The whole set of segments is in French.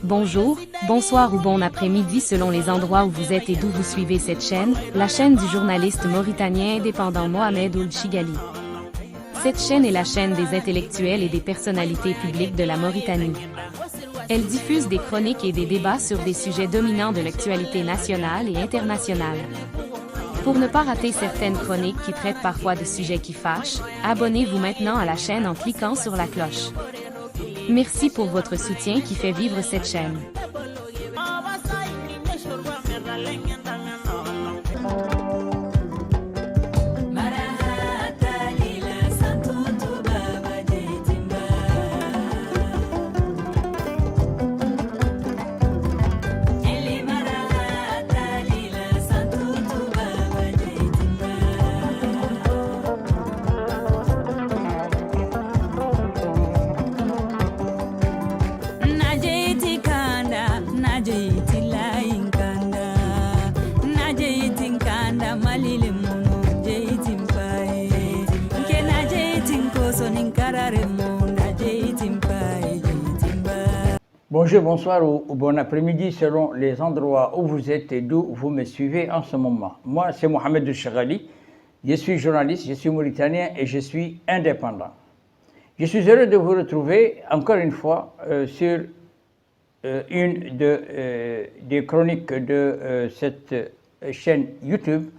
Bonjour, bonsoir ou bon après-midi selon les endroits où vous êtes et d'où vous suivez cette chaîne, la chaîne du journaliste mauritanien indépendant Mohamed Ould Chigali. Cette chaîne est la chaîne des intellectuels et des personnalités publiques de la Mauritanie. Elle diffuse des chroniques et des débats sur des sujets dominants de l'actualité nationale et internationale. Pour ne pas rater certaines chroniques qui traitent parfois de sujets qui fâchent, abonnez-vous maintenant à la chaîne en cliquant sur la cloche. Merci pour votre soutien qui fait vivre cette chaîne. Bonjour, bonsoir ou bon après-midi selon les endroits où vous êtes et d'où vous me suivez en ce moment. Moi, c'est Mohamed Ould Chigali, je suis journaliste, je suis mauritanien et je suis indépendant. Je suis heureux de vous retrouver encore une fois sur une des chroniques de cette chaîne YouTube,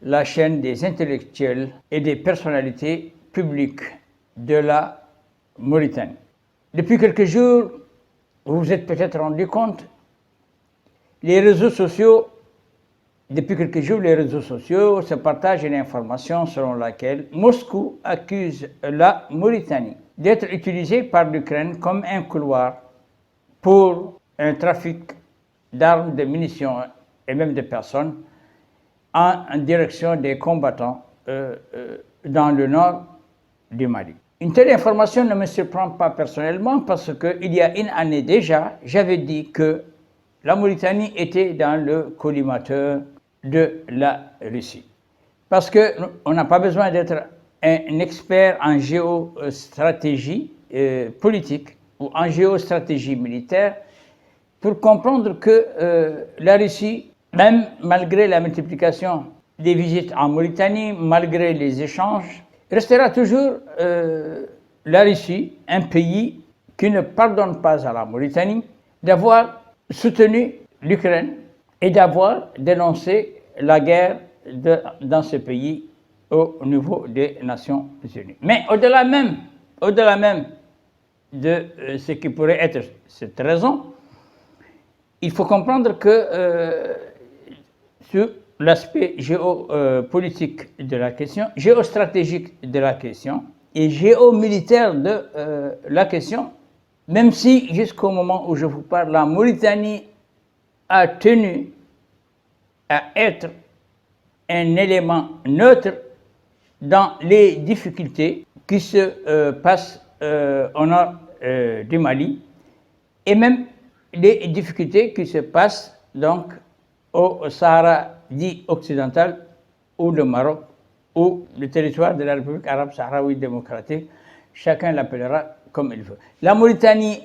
la chaîne des intellectuels et des personnalités publiques de la Mauritanie. Depuis quelques jours, vous vous êtes peut-être rendu compte, les réseaux sociaux se partagent une information selon laquelle Moscou accuse la Mauritanie d'être utilisée par l'Ukraine comme un couloir pour un trafic d'armes, de munitions et même de personnes en direction des combattants dans le nord du Mali. Une telle information ne me surprend pas personnellement parce qu'il y a une année déjà, j'avais dit que la Mauritanie était dans le collimateur de la Russie. Parce qu'on n'a pas besoin d'être un expert en géostratégie politique ou en géostratégie militaire pour comprendre que la Russie, même malgré la multiplication des visites en Mauritanie, malgré les échanges, restera toujours la Russie, un pays qui ne pardonne pas à la Mauritanie d'avoir soutenu l'Ukraine et d'avoir dénoncé la guerre dans ce pays au niveau des Nations Unies. Mais au-delà même de ce qui pourrait être cette raison, il faut comprendre que sur l'aspect géopolitique de la question, géostratégique de la question et géomilitaire de la question, même si jusqu'au moment où je vous parle, la Mauritanie a tenu à être un élément neutre dans les difficultés qui se passent au nord du Mali et même les difficultés qui se passent donc au Sahara dit occidental ou le Maroc ou le territoire de la République arabe sahraoui démocratique, chacun l'appellera comme il veut. La Mauritanie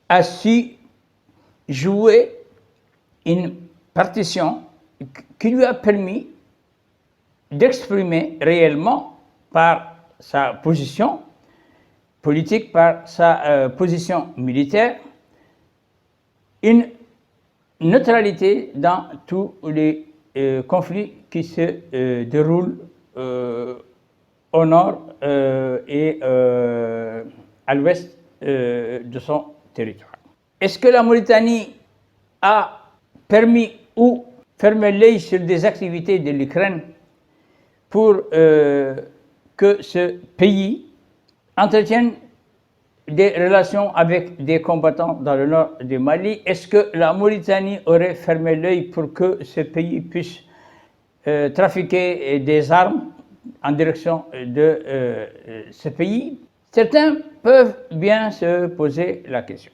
a su jouer une partition qui lui a permis d'exprimer réellement par sa position politique, par sa position militaire, une neutralité dans tous les conflits qui se déroulent au nord et à l'ouest de son territoire. Est-ce que la Mauritanie a permis ou fermé l'œil sur des activités de l'Ukraine pour que ce pays entretienne des relations avec des combattants dans le nord du Mali? Est-ce que la Mauritanie aurait fermé l'œil pour que ce pays puisse trafiquer des armes en direction de ce pays? Certains peuvent bien se poser la question.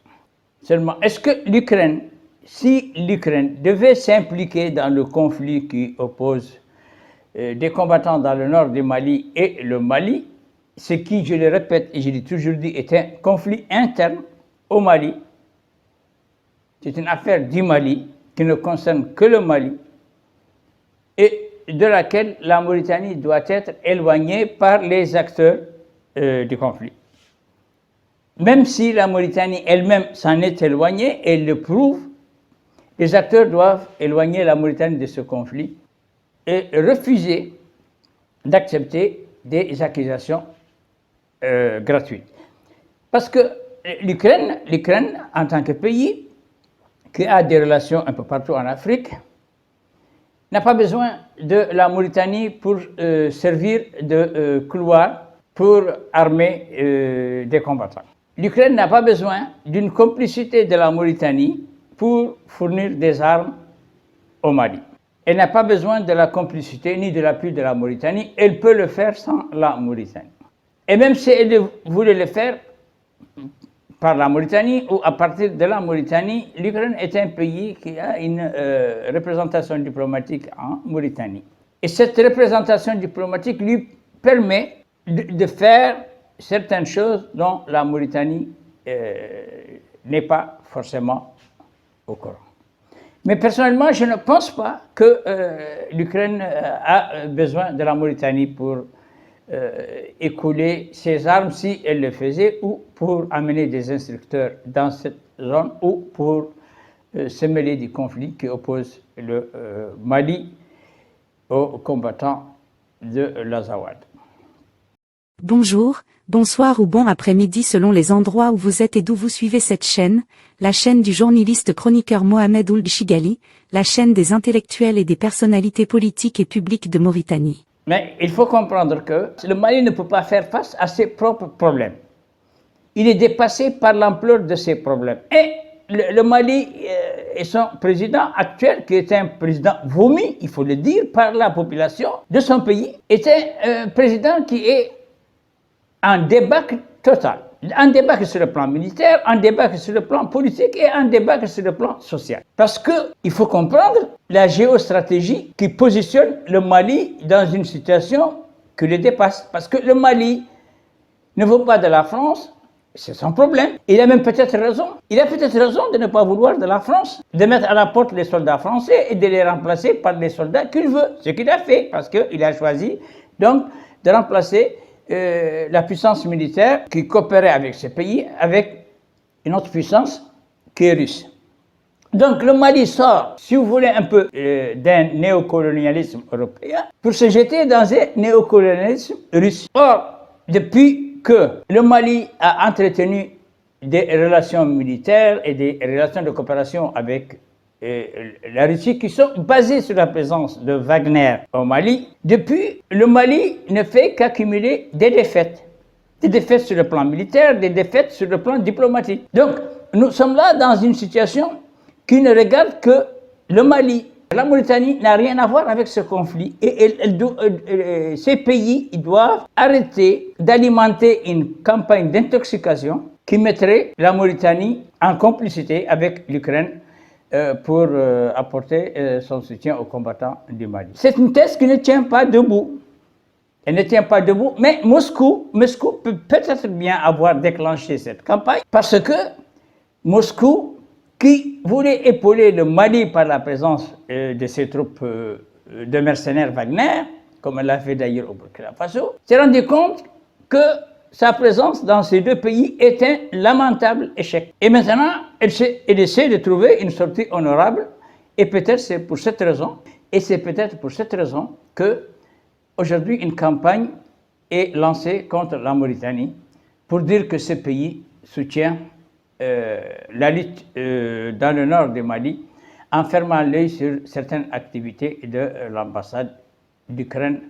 Seulement, est-ce que l'Ukraine, si l'Ukraine devait s'impliquer dans le conflit qui oppose des combattants dans le nord du Mali et le Mali, ce qui, je le répète et je l'ai toujours dit, est un conflit interne au Mali, C'est une affaire du Mali qui ne concerne que le Mali et de laquelle la Mauritanie doit être éloignée par les acteurs du conflit. Même si la Mauritanie elle-même s'en est éloignée, elle le prouve, les acteurs doivent éloigner la Mauritanie de ce conflit et refuser d'accepter des accusations gratuites. Parce que l'Ukraine, en tant que pays qui a des relations un peu partout en Afrique, n'a pas besoin de la Mauritanie pour servir de couloir pour armer des combattants. L'Ukraine n'a pas besoin d'une complicité de la Mauritanie pour fournir des armes au Mali. Elle n'a pas besoin de la complicité ni de l'appui de la Mauritanie. Elle peut le faire sans la Mauritanie. Et même si elle voulait le faire par la Mauritanie ou à partir de la Mauritanie, l'Ukraine est un pays qui a une représentation diplomatique en Mauritanie. Et cette représentation diplomatique lui permet de faire certaines choses dont la Mauritanie n'est pas forcément au courant. Mais personnellement, je ne pense pas que l'Ukraine a besoin de la Mauritanie pour écouler ses armes si elle le faisait, ou pour amener des instructeurs dans cette zone, ou pour se mêler du conflit qui oppose le Mali aux combattants de l'Azawad. Bonjour, bonsoir ou bon après-midi selon les endroits où vous êtes et d'où vous suivez cette chaîne, la chaîne du journaliste chroniqueur Mohamed Ould Chigali, la chaîne des intellectuels et des personnalités politiques et publiques de Mauritanie. Mais il faut comprendre que le Mali ne peut pas faire face à ses propres problèmes. Il est dépassé par l'ampleur de ses problèmes. Et le Mali et son président actuel, qui est un président vomi, il faut le dire, par la population de son pays, est un président qui est en débâcle total. Un débâcle sur le plan militaire, un débâcle sur le plan politique et un débâcle sur le plan social. Parce qu'il faut comprendre la géostratégie qui positionne le Mali dans une situation qui le dépasse. Parce que le Mali ne veut pas de la France, c'est son problème. Il a même peut-être raison. Il a peut-être raison de ne pas vouloir de la France, de mettre à la porte les soldats français et de les remplacer par les soldats qu'il veut. Ce qu'il a fait, parce qu'il a choisi donc de remplacer la puissance militaire qui coopérait avec ce pays, avec une autre puissance qui est russe. Donc le Mali sort, si vous voulez, un peu d'un néocolonialisme européen pour se jeter dans un néocolonialisme russe. Or, depuis que le Mali a entretenu des relations militaires et des relations de coopération avec la Russie qui sont basées sur la présence de Wagner au Mali, depuis, le Mali ne fait qu'accumuler des défaites. Des défaites sur le plan militaire, des défaites sur le plan diplomatique. Donc, nous sommes là dans une situation qui ne regarde que le Mali. La Mauritanie n'a rien à voir avec ce conflit et ces pays ils doivent arrêter d'alimenter une campagne d'intoxication qui mettrait la Mauritanie en complicité avec l'Ukraine pour apporter son soutien aux combattants du Mali. C'est une thèse qui ne tient pas debout. Elle ne tient pas debout, mais Moscou peut peut-être bien avoir déclenché cette campagne parce que Moscou, qui voulait épauler le Mali par la présence de ses troupes de mercenaires Wagner, comme elle l'a fait d'ailleurs au Burkina Faso, s'est rendu compte que sa présence dans ces deux pays est un lamentable échec. Et maintenant, elle essaie de trouver une sortie honorable. Et peut-être c'est pour cette raison, que aujourd'hui une campagne est lancée contre la Mauritanie pour dire que ce pays soutient la lutte dans le nord du Mali en fermant l'œil sur certaines activités de l'ambassade d'Ukraine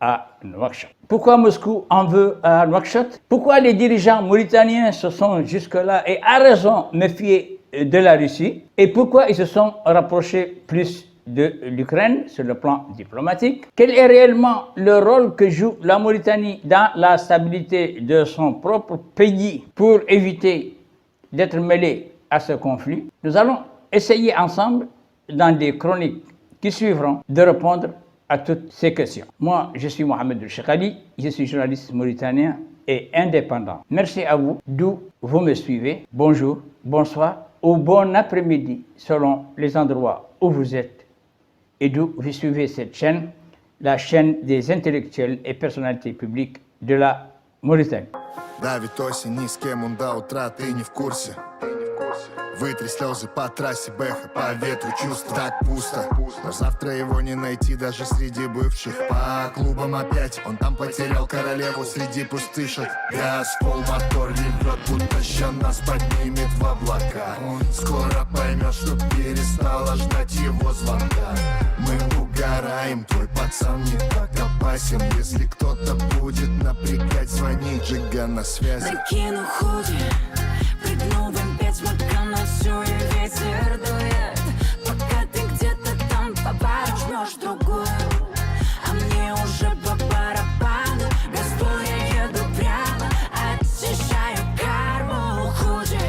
à Nouakchott. Pourquoi Moscou en veut à Nouakchott? Pourquoi les dirigeants mauritaniens se sont jusque-là, et à raison, méfiés de la Russie? Et pourquoi ils se sont rapprochés plus de l'Ukraine sur le plan diplomatique? Quel est réellement le rôle que joue la Mauritanie dans la stabilité de son propre pays pour éviter d'être mêlée à ce conflit? Nous allons essayer ensemble, dans des chroniques qui suivront, de répondre à toutes ces questions. Moi, je suis Mohamed Ould Chigali, je suis journaliste mauritanien et indépendant. Merci à vous, d'où vous me suivez. Bonjour, bonsoir ou bon après-midi selon les endroits où vous êtes et d'où vous suivez cette chaîne, la chaîne des intellectuels et personnalités publiques de la Mauritanie. Давит осень, ни с кем он до утра, ты не в курсе. Вытри слезы по трассе, бэха, по ветру чувств так пусто. Но завтра его не найти даже среди бывших. По клубам опять, он там потерял королеву среди пустышек. Газ, пол, мотор ревет, будто ща нас поднимет в облака. Он скоро поймет, что перестала ждать его звонка. Мы угораем, твой пацан не так опасен. Если кто-то будет напрягать, звони, Джига на связи. Накину худи, прыгну в М5, смока на всю и ветер дует. Пока ты где-то там по бару жмешь другую, а мне уже по барабану. Газду я еду прямо, очищаю карму. Худи,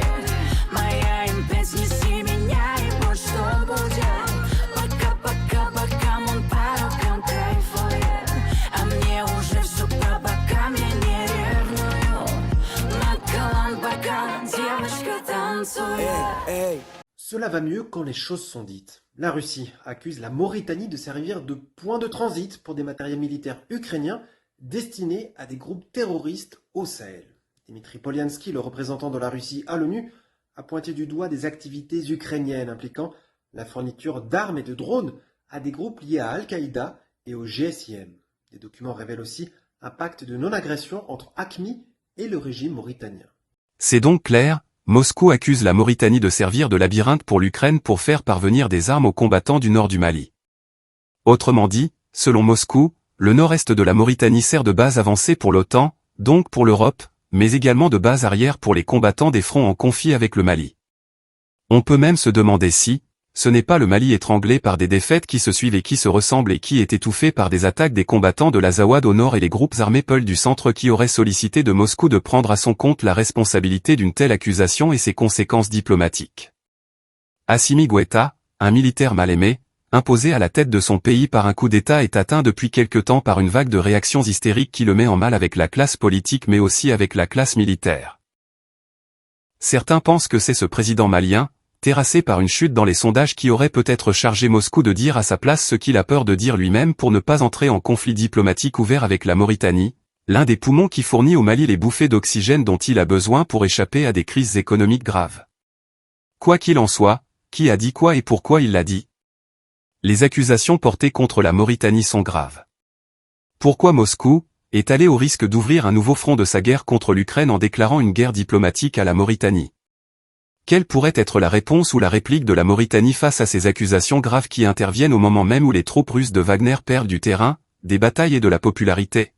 моя М5, неси меня, и будь что будет. Пока мон по рукам кайфует, а мне уже все по бокам, я не ревную. Макалан, бокал, девочка танцует. Cela va mieux quand les choses sont dites. La Russie accuse la Mauritanie de servir de point de transit pour des matériels militaires ukrainiens destinés à des groupes terroristes au Sahel. Dmitry Polyansky, le représentant de la Russie à l'ONU, a pointé du doigt des activités ukrainiennes impliquant la fourniture d'armes et de drones à des groupes liés à Al-Qaïda et au GSIM. Des documents révèlent aussi un pacte de non-agression entre AQMI et le régime mauritanien. C'est donc clair, Moscou accuse la Mauritanie de servir de labyrinthe pour l'Ukraine pour faire parvenir des armes aux combattants du nord du Mali. Autrement dit, selon Moscou, le nord-est de la Mauritanie sert de base avancée pour l'OTAN, donc pour l'Europe, mais également de base arrière pour les combattants des fronts en conflit avec le Mali. On peut même se demander si, ce n'est pas le Mali étranglé par des défaites qui se suivent et qui se ressemblent et qui est étouffé par des attaques des combattants de l'Azawad au nord et les groupes armés Peul du centre qui auraient sollicité de Moscou de prendre à son compte la responsabilité d'une telle accusation et ses conséquences diplomatiques. Assimi Goïta, un militaire mal aimé, imposé à la tête de son pays par un coup d'État est atteint depuis quelque temps par une vague de réactions hystériques qui le met en mal avec la classe politique mais aussi avec la classe militaire. Certains pensent que c'est ce président malien, terrassé par une chute dans les sondages qui aurait peut-être chargé Moscou de dire à sa place ce qu'il a peur de dire lui-même pour ne pas entrer en conflit diplomatique ouvert avec la Mauritanie, l'un des poumons qui fournit au Mali les bouffées d'oxygène dont il a besoin pour échapper à des crises économiques graves. Quoi qu'il en soit, qui a dit quoi et pourquoi il l'a dit? Les accusations portées contre la Mauritanie sont graves. Pourquoi Moscou est allé au risque d'ouvrir un nouveau front de sa guerre contre l'Ukraine en déclarant une guerre diplomatique à la Mauritanie? Quelle pourrait être la réponse ou la réplique de la Mauritanie face à ces accusations graves qui interviennent au moment même où les troupes russes de Wagner perdent du terrain, des batailles et de la popularité?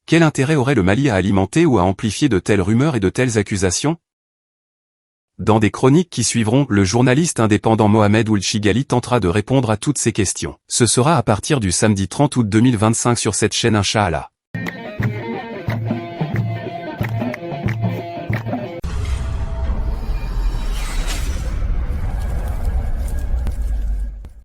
Quel intérêt aurait le Mali à alimenter ou à amplifier de telles rumeurs et de telles accusations? Dans des chroniques qui suivront, le journaliste indépendant Mohamed Ould Chigali tentera de répondre à toutes ces questions. Ce sera à partir du samedi 30 août 2025 sur cette chaîne Inch'Allah.